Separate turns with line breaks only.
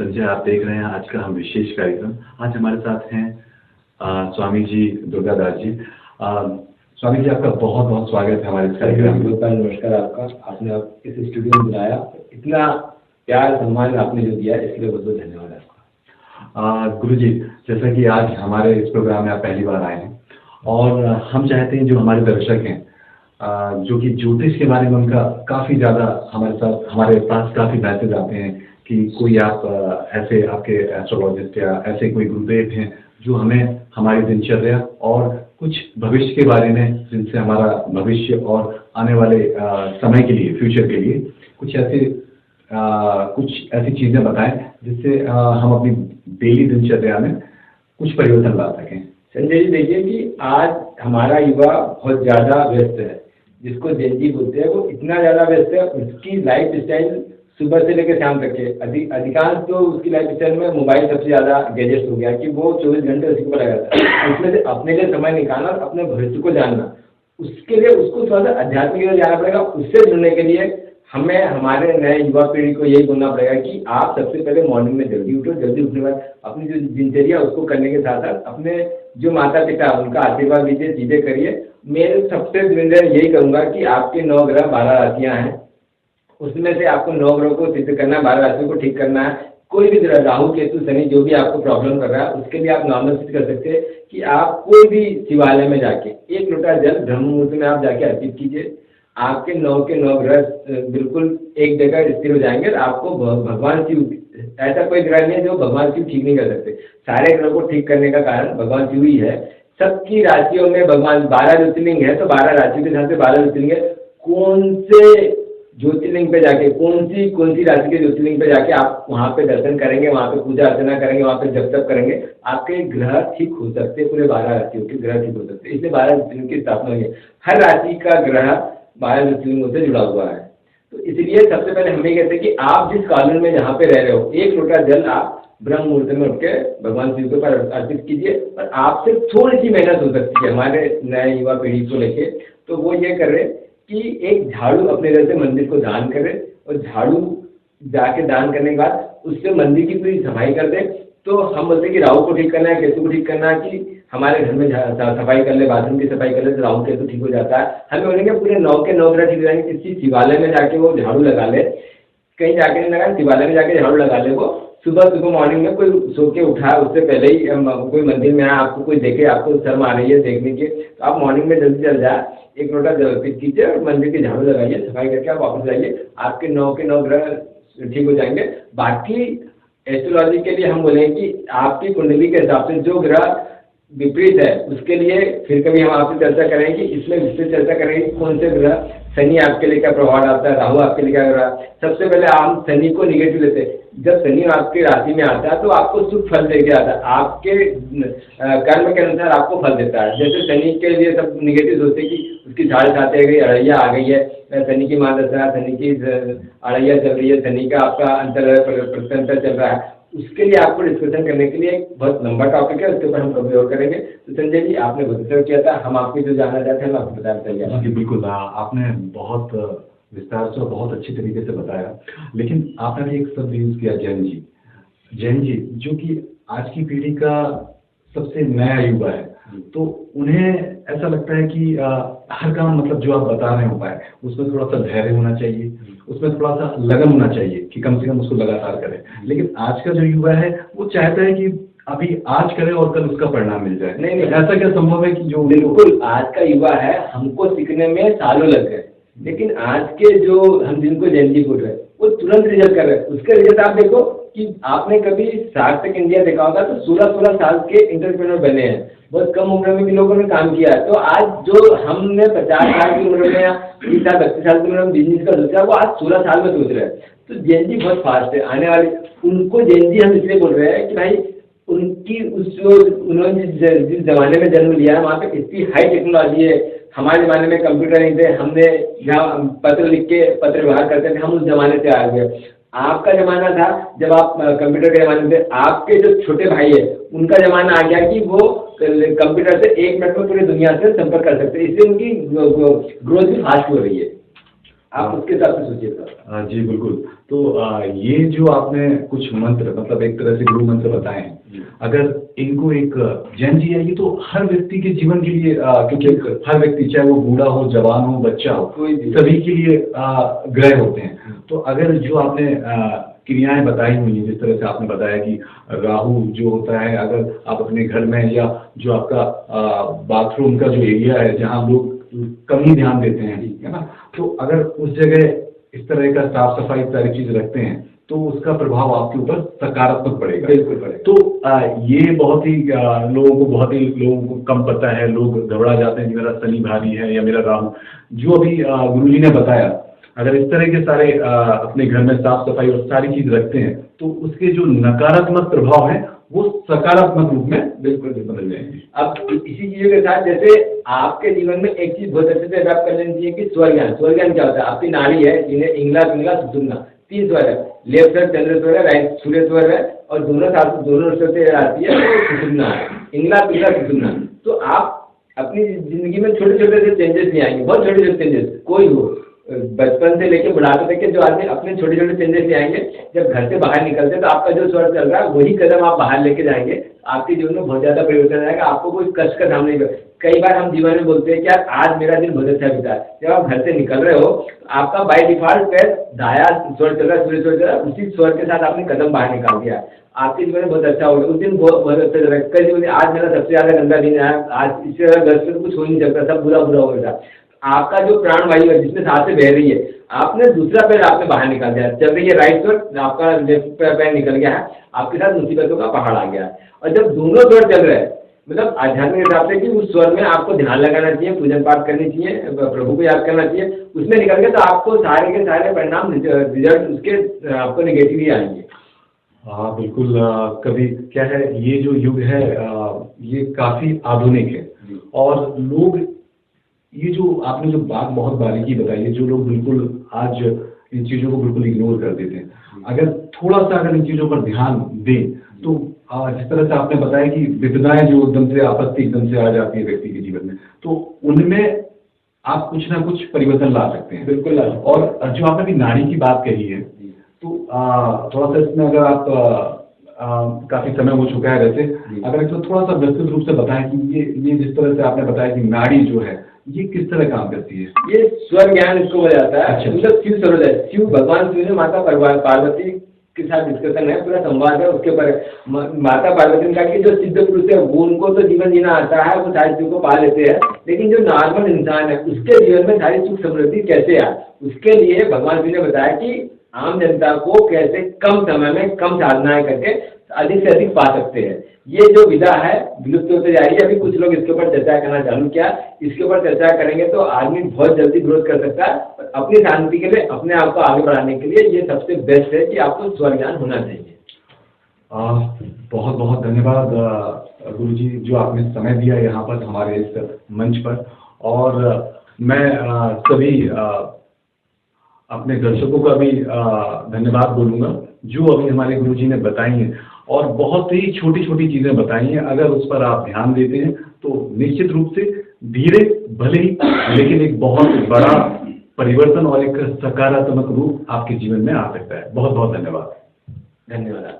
संजय, आप देख रहे हैं आज का हम विशेष कार्यक्रम। आज हमारे साथ हैं स्वामी जी दुर्गादास जी। स्वामी जी, आपका बहुत बहुत स्वागत है हमारे इस कार्यक्रम में।
नमस्कार आपका। आपने आप इस स्टूडियो में बुलाया, इतना प्यार सम्मान आपने जो दिया इसलिए बहुत बहुत धन्यवाद आपका।
गुरु जी, जैसा कि आज हमारे इस प्रोग्राम में आप पहली बार आए हैं और हम चाहते हैं जो हमारे दर्शक हैं जो कि ज्योतिष के बारे में उनका काफ़ी ज़्यादा हमारे पास काफ़ी मैसेज आते हैं कि कोई आप ऐसे आपके एस्ट्रोलॉजिस्ट या ऐसे कोई गुरुदेव हैं जो हमें हमारी दिनचर्या और कुछ भविष्य के बारे में, जिनसे हमारा भविष्य और आने वाले समय के लिए, फ्यूचर के लिए कुछ ऐसी चीज़ें बताएं जिससे हम अपनी डेली दिनचर्या में कुछ परिवर्तन ला सकें।
संजय जी, देखिए कि आज हमारा युवा बहुत ज़्यादा व्यस्त है, जिसको जेन जी बोलते हैं। वो इतना ज़्यादा व्यस्त है, उसकी लाइफ स्टाइल सुबह से लेकर शाम तक के अधिकांश तो उसकी लाइफ स्टाइल में मोबाइल सबसे ज़्यादा गैजेट्स हो गया कि वो 24 घंटे उसी को लगा रहता है। उसमें से अपने लिए समय निकालना और अपने भविष्य को जानना, उसके लिए उसको थोड़ा सा अध्यात्म की ओर जाना पड़ेगा। उससे जुड़ने के लिए हमें हमारे नए युवा पीढ़ी को यही बोलना पड़ेगा कि आप सबसे पहले मॉर्निंग में जल्दी उठो। जल्दी उठने के बाद अपनी जो दिनचर्या उसको करने के साथ साथ अपने जो माता पिता उनका आशीर्वाद लीजिए, चीज़ें करिए। मैं सबसे यही कहूँगा कि आपके 9 ग्रह 12 राशियाँ हैं, उसमें से आपको 9 ग्रहों को सिद्ध करना है, 12 राशियों को ठीक करना है। कोई भी राहु केतु शनि जो भी आपको प्रॉब्लम कर रहा है उसके लिए आप नॉर्मल सिद्ध कर सकते हैं कि आप कोई भी शिवालय में जाके 1 लोटा जल ब्रह्म मुहूर्त में आप जाके अर्पित कीजिए। आपके 9 के 9 ग्रह बिल्कुल एक जगह स्थिर हो जाएंगे। आपको भगवान शिव, ऐसा कोई ग्रह नहीं है जो भगवान शिव ठीक नहीं कर सकते। सारे ग्रहों को ठीक करने का कारण भगवान शिव ही है। सबकी राशियों में भगवान 12 ज्योतिर्लिंग है, तो 12 राशियों के साथ से 12 ज्योतिर्लिंग है। कौन से ज्योतिर्लिंग पे जाके, कौन सी राशि के ज्योतिर्लिंग पे जाके आप वहाँ पे दर्शन करेंगे, वहाँ पे पूजा अर्चना करेंगे, वहाँ पे जप तप करेंगे, आपके ग्रह ठीक हो सकते हैं। पूरे 12 राशियों के ग्रह ठीक हो सकते हैं, इसलिए 12 ज्योतिर्लिंग की स्थापना हुई है। हर राशि का ग्रह 12 ज्योतिर्लिंगों से जुड़ा हुआ है। तो इसलिए सबसे पहले हम ये कहते हैं कि आप जिस कॉलोनी में जहाँ पे रह रहे हो, 1 लोटा जल आप ब्रह्म मुहूर्त में उठ के भगवान शिव के ऊपर अर्पित कीजिए। और आपसे थोड़ी सी मेहनत हो सकती है हमारे नए युवा पीढ़ी को लेके, तो वो ये कर रहे कि एक झाड़ू अपने घर से मंदिर को दान करें और झाड़ू जाके दान करने के बाद उससे मंदिर की पूरी सफाई कर दें। तो हम बोलते हैं कि राहु को ठीक करना है, केतु को ठीक करना है, कि हमारे घर में सफाई कर ले, बाथरूम की सफाई कर ले तो राहु केतु ठीक हो जाता है। हमें बोलेंगे पूरे 9 के 9 ग्रह ठीक हो जाएंगे। किसी शिवालय में जाके वो झाड़ू लगा ले, कहीं जाके नहीं लगा, शिवालय में जाके झाड़ू लगा ले। वो सुबह मॉर्निंग में कोई सो के उठा, उससे पहले ही कोई मंदिर में आया, आपको कोई देखे, आपको शर्म आ रही है देखने की, तो आप मॉर्निंग में जल्दी चल जाए, 1 लोटा जल अर्पित कीजिए और मंदिर की झाड़ू लगाइए, सफाई करके आप वापस जाइए। आपके 9 के 9 ग्रह ठीक हो जाएंगे। बाकी एस्ट्रोलॉजी के लिए हम बोलेंगे कि आपकी कुंडली के हिसाब से जो ग्रह विपरीत है उसके लिए फिर कभी हम आपसे चर्चा करेंगे कि इसमें विस्तृत चर्चा करेंगे कि कौन से ग्रह, शनि आपके लिए क्या प्रभाव डालता है, राहु आपके लिए क्या कर रहा है। सबसे पहले हम शनि को निगेटिव लेते हैं। जब शनि आपकी राशि में आता है तो आपको शुभ फल देके आता है, आपके कर्म के अनुसार आपको फल देता है। जैसे शनि के लिए सब निगेटिव सोचते हैं कि उसकी 7.5 आ गई, अड़ैया आ गई है, शनि की महादशा, शनि की अड़ैया चल रही है, शनि का आपका प्रत्यंतर चल रहा है। उसके लिए आपको डिस्कशन करने के लिए एक बहुत लंबा टॉपिक है, उसके ऊपर हम कभी और करेंगे। तो संजय जी, आपने बहुत अच्छा किया था, हम आपको जो जानना चाहते हैं हम आपको बताना चाहिए।
जी बिल्कुल, आपने बहुत विस्तार से और बहुत अच्छी तरीके से बताया। लेकिन आपने भी एक शब्द यूज किया, जैन जी, जो कि आज की पीढ़ी का सबसे नया युवा है, तो उन्हें ऐसा लगता है कि हर काम मतलब जो आप बता रहे हो पाए उसमें थोड़ा सा धैर्य होना चाहिए, उसमें थोड़ा सा लगन होना चाहिए कि कम से कम उसको लगातार करें। लेकिन आज का जो युवा है वो चाहता है कि अभी आज करें और कल उसका परिणाम मिल जाए।
नहीं,
ऐसा क्या संभव है कि जो
बिल्कुल आज का युवा है, हमको सीखने में सालों लग गए, लेकिन आज के जो हम जिनको जेन जी बोल रहे हैं वो तुरंत रिजल्ट कर रहे हैं। उसके रिजल्ट आप देखो कि आपने कभी शार्क टैंक इंडिया देखा होगा तो 16-16 साल के एंटरप्रेन्योर बने हैं, बहुत कम उम्र में भी लोगों ने काम किया है। तो आज जो हमने 50 साल की उम्र में या 30 साल 32 साल की उम्र में बिजनेस का सोचा, वो आज 16 साल में सोच रहे हैं। तो जेन जी बहुत फास्ट है आने वाले, उनको जेन जी हम इसलिए बोल रहे हैं कि भाई उनकी उन्होंने जिस जमाने में जन्म लिया है वहाँ पे इतनी हाई टेक्नोलॉजी है। हमारे ज़माने में कंप्यूटर नहीं थे, हमने जहाँ पत्र लिख के पत्र व्यवहार करते थे, हम उस ज़माने से आ गए। आपका ज़माना था जब आप कंप्यूटर के ज़माने में, आपके जो छोटे भाई है उनका ज़माना आ गया कि वो कंप्यूटर से 1 मिनट में पूरी दुनिया से संपर्क कर सकते हैं। इसलिए उनकी ग्रोथ भी फास्ट हो रही है। आप उसके हिसाब से सोचिए सर।
जी बिल्कुल। तो ये जो आपने कुछ मंत्र, मतलब एक तरह से गुरु मंत्र बताए हैं, अगर इनको एक जैन जी है, ये तो हर व्यक्ति के जीवन के लिए, क्योंकि हर व्यक्ति चाहे वो बूढ़ा हो, जवान हो, बच्चा हो, सभी के लिए ग्रह होते हैं। तो अगर जो आपने क्रियाएं बताई हुई हैं, जिस तरह से आपने बताया कि राहु जो होता है, अगर आप अपने घर में या जो आपका बाथरूम का जो एरिया है जहाँ लोग कम ही ध्यान देते हैं, है ना, तो अगर उस जगह इस तरह का साफ सफाई सारी चीज रखते हैं तो उसका प्रभाव आपके ऊपर सकारात्मक पड़ेगा।
बिल्कुल पड़ेगा।
तो ये बहुत ही लोगों को कम पता है, लोग घबरा जाते हैं कि मेरा शनि भारी है या मेरा राहु। जो अभी गुरुजी ने बताया, अगर इस तरह के सारे अपने घर में साफ सफाई और सारी चीज रखते हैं तो उसके जो नकारात्मक प्रभाव है वो सकारात्मक रूप में बिल्कुल बदल जाएंगे।
अब इसी चीजों के साथ, जैसे आपके जीवन में एक चीज बहुत अच्छे से अडॉप्ट कर लेनी चाहिए कि स्वर ज्ञान। स्वर ज्ञान क्या होता है? आपकी नाड़ी है, जिन्हें इंगला, पिंगला, सुषुम्ना, 3 स्वर है। लेफ्ट साइड चंद्र स्वर है, राइट सूर्य स्वर है, और दोनों स्वर से आती है तो सुषुम्ना है, इंगला, पिंगला, सुषुम्ना। तो आप अपनी जिंदगी में छोटे छोटे से चेंजेस ले आएंगे, बहुत छोटे छोटे चेंजेस, कोई हो, बचपन से लेके बुढ़ापे तक के जो आदमी अपने छोटे छोटे चेंजेस ले आएंगे। जब घर से बाहर निकलते हैं तो आपका जो स्वर चल रहा है वही कदम आप बाहर लेके जाएंगे, आपके जीवन में बहुत ज्यादा परिवर्तन आएगा। आपको कोई कष्ट का सामना नहीं। कई बार हम जीवन में बोलते हैं कि यार आज मेरा दिन बहुत अच्छा बीता है। जब आप घर से निकल रहे हो तो आपका बाय डिफॉल्ट पैर दाया स्वर चल रहा है, सूर्य स्वर चल रहा है, उसी स्वर के साथ आपने कदम बाहर निकाल दिया, आपके जीवन में बहुत अच्छा होगा। उस दिन बहुत अच्छा चल रहा है। कई जीवन आज मेरा सबसे ज्यादा गंदा दिन है, आज इससे ज्यादा घर से कुछ हो नहीं सकता, सब बुरा बुरा हो रहा है। आपका जो प्राण वायु है जिसमें सांसें बह रही है, आपने दूसरा पैर आपने बाहर निकाल दिया, चल रही है राइट स्वर, आपका लेफ्ट पैर निकल गया है, आपके साथ मुसीबतों का पहाड़ आ गया है। और जब दोनों स्वर चल रहे हैं, मतलब आध्यात्मिक हिसाब से कि उस स्वर में आपको ध्यान लगाना चाहिए, पूजन पाठ करनी चाहिए, प्रभु को याद करना चाहिए, उसमें निकल गया तो आपको सारे के सारे परिणाम, रिजल्ट उसके आपको नेगेटिव ही आएंगे।
हाँ बिल्कुल। कभी क्या है, ये जो युग है ये काफी आधुनिक है, और लोग ये जो आपने जो बात बहुत बारीकी बताई है, जो लोग बिल्कुल आज इन चीज़ों को बिल्कुल इग्नोर कर देते हैं, अगर थोड़ा सा अगर इन चीज़ों पर ध्यान दें तो जिस तरह से आपने बताया कि विपदाएं जो एकदम से, आपत्ति एकदम से आ जाती है व्यक्ति के जीवन में, तो उनमें आप कुछ ना कुछ परिवर्तन ला सकते हैं।
बिल्कुल।
और जो आपने अभी नाड़ी की बात कही है, तो थोड़ा सा इसमें अगर आप काफी समय हो चुका है वैसे, अगर इसको थोड़ा सा विस्तृत रूप से बताएं कि ये जिस तरह से आपने बताया कि नाड़ी जो है ये किस तरह काम करती है।
ये स्वर ज्ञान इसको बोला जाता है।
अच्छा।
मतलब शिव स्वरूप है, शिव भगवान शिव ने माता पार्वती के साथ डिस्कशन है, पूरा संवाद है उसके ऊपर। माता पार्वती ने कहा कि जो सिद्ध पुरुष है वो, उनको तो जीवन जीना आता है, वो सारी चीजों को पा लेते हैं, लेकिन जो नॉर्मल इंसान है उसके जीवन में सारी सुख समृद्धि कैसे आए, उसके लिए भगवान जी ने बताया कि आम जनता को कैसे कम समय में कम साधनाएं करके अधिक से अधिक पा सकते हैं। ये जो विधा है विलुप्त होते जा रही है। अभी कुछ लोग इसके ऊपर चर्चा करना चालू किया, इसके ऊपर चर्चा करेंगे तो आदमी बहुत जल्दी ग्रोथ कर सकता है। अपनी शांति के लिए, अपने आप को आगे बढ़ाने के लिए ये सबसे बेस्ट है कि आपको स्वर ज्ञान होना चाहिए।
बहुत बहुत धन्यवाद गुरुजी, जो आपने समय दिया यहाँ पर हमारे इस मंच पर। और मैं सभी अपने दर्शकों का भी धन्यवाद बोलूँगा जो अभी हमारे गुरुजी ने बताई हैं, और बहुत ही छोटी छोटी चीज़ें बताई हैं। अगर उस पर आप ध्यान देते हैं तो निश्चित रूप से धीरे भले ही, लेकिन एक बहुत बड़ा परिवर्तन और एक सकारात्मक रूप आपके जीवन में आ सकता है। बहुत बहुत धन्यवाद।
धन्यवाद।